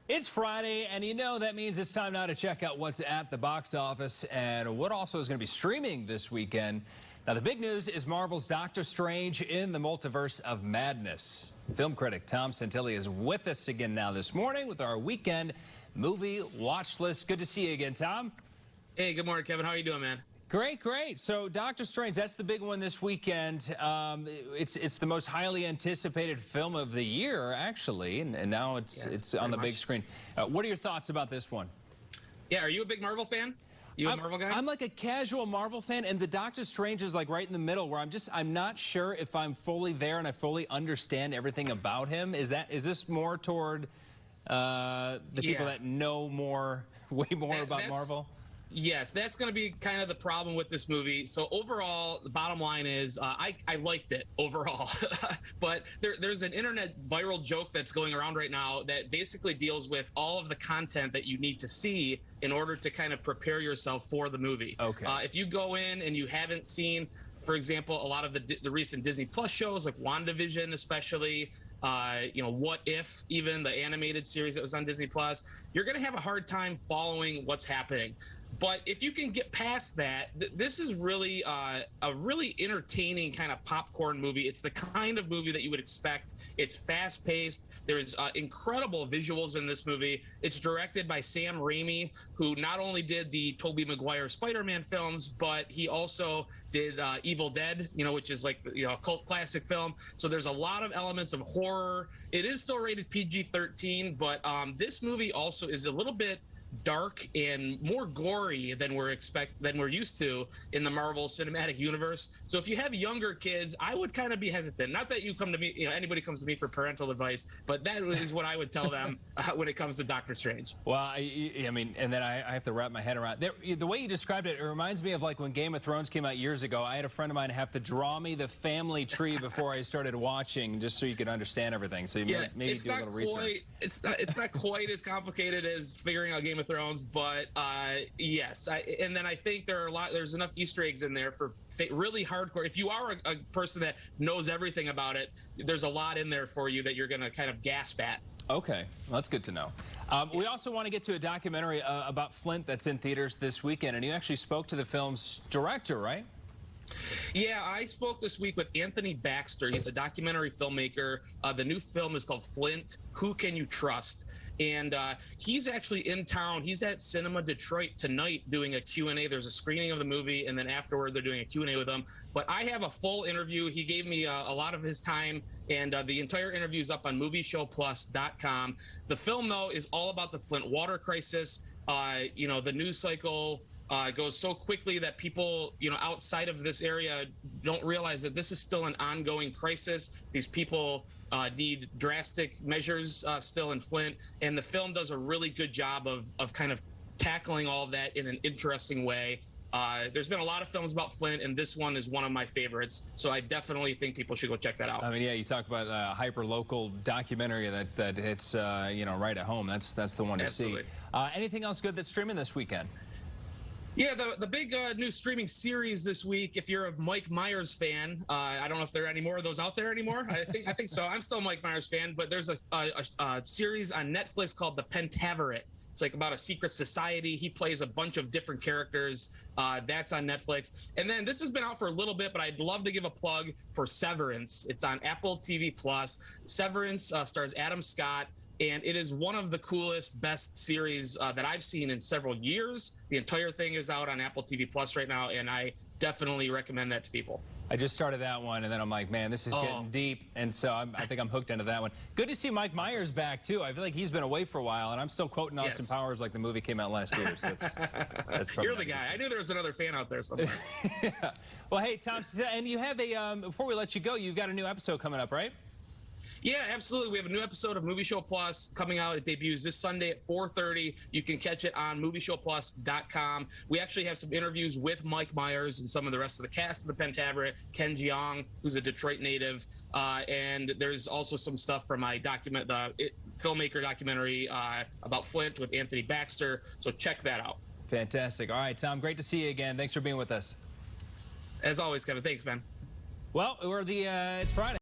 It's Friday, and you know that means it's time now to check out what's at the box office and what also is going to be streaming this weekend. Now, the big news is Marvel's Doctor Strange in the Multiverse of Madness. Film critic Tom Santilli is with us again now this morning with our weekend movie watch list. Good to see you again, Tom. Hey, good morning, Kevin. How are you doing, man? Great, great. So Doctor Strange, that's the big one this weekend. It's the most highly anticipated film of the year, actually, and now it's on the big screen. What are your thoughts about this one? Yeah, are you a big Marvel fan? You a Marvel guy? I'm like a casual Marvel fan, and the Doctor Strange is like right in the middle, where I'm not sure if I'm fully there and I fully understand everything about him. Is this more toward the people that know way more about Marvel? Yes, that's going to be kind of the problem with this movie. So overall, the bottom line is I liked it overall. But there's an internet viral joke that's going around right now that basically deals with all of the content that you need to see in order to kind of prepare yourself for the movie. Okay. If you go in and you haven't seen, for example, a lot of the recent Disney Plus shows like WandaVision especially, What If, even the animated series that was on Disney Plus, you're going to have a hard time following what's happening. But if you can get past that, this is really a really entertaining kind of popcorn movie. It's the kind of movie that you would expect. It's fast-paced. There's incredible visuals in this movie. It's directed by Sam Raimi, who not only did the Tobey Maguire Spider-Man films, but he also did Evil Dead, which is like a cult classic film. So there's a lot of elements of horror. It is still rated PG-13, but this movie also is a little bit dark and more gory than we're used to in the Marvel Cinematic Universe. So if you have younger kids, I would kind of be hesitant. Not that you come to me, anybody comes to me for parental advice, but that is what I would tell them when it comes to Doctor Strange. Well, I mean, and then I have to wrap my head around the way you described it. It reminds me of like when Game of Thrones came out years ago. I had a friend of mine have to draw me the family tree before I started watching, just so you could understand everything. So you maybe do a little research. It's not quite as complicated as figuring out Game of Thrones, but yes, and then I think there's enough Easter eggs in there for really hardcore. If you are a person that knows everything about it, there's a lot in there for you that you're going to kind of gasp at. Okay, well, that's good to know. We also want to get to a documentary about Flint that's in theaters this weekend, and you actually spoke to the film's director, right? Yeah, I spoke this week with Anthony Baxter. He's a documentary filmmaker. The new film is called Flint, Who Can You Trust? And he's actually in town. He's at Cinema Detroit tonight doing a Q&A. There's a screening of the movie, and then afterward they're doing a Q&A with him. But I have a full interview. He gave me a lot of his time, and the entire interview is up on movieshowplus.com. The film, though, is all about the Flint water crisis. The news cycle goes so quickly that people, outside of this area don't realize that this is still an ongoing crisis. These people need drastic measures still in Flint, and the film does a really good job of kind of tackling all of that in an interesting way. There's been a lot of films about Flint, and this one is one of my favorites, so I definitely think people should go check that out. I mean, yeah, you talk about a hyper-local documentary that hits, right at home. That's the one to see. Anything else good that's streaming this weekend? Yeah, the big new streaming series this week, if you're a Mike Myers fan, I don't know if there are any more of those out there anymore. I think so. I'm still a Mike Myers fan, but there's a series on Netflix called The Pentaverate. It's like about a secret society. He plays a bunch of different characters. That's on Netflix. And then this has been out for a little bit, but I'd love to give a plug for Severance. It's on Apple TV+. Severance stars Adam Scott, and it is one of the coolest, best series that I've seen in several years. The entire thing is out on Apple TV+ right now, and I definitely recommend that to people. I just started that one, and then I'm like, man, this is getting deep, and so I think I'm hooked into that one. Good to see Mike Myers back, too. I feel like he's been away for a while, and I'm still quoting Austin Powers like the movie came out last year. So that's You're the guy. I knew there was another fan out there somewhere. Yeah. Well, hey, Tom, and you have before we let you go, you've got a new episode coming up, right? Yeah, absolutely. We have a new episode of Movie Show Plus coming out. It debuts this Sunday at 4:30. You can catch it on movieshowplus.com. We actually have some interviews with Mike Myers and some of the rest of the cast of The Pentaverate, Ken Jeong, who's a Detroit native, and there's also some stuff from my filmmaker documentary about Flint with Anthony Baxter. So check that out. Fantastic. All right, Tom, great to see you again. Thanks for being with us. As always, Kevin. Thanks, man. Well, it's Friday.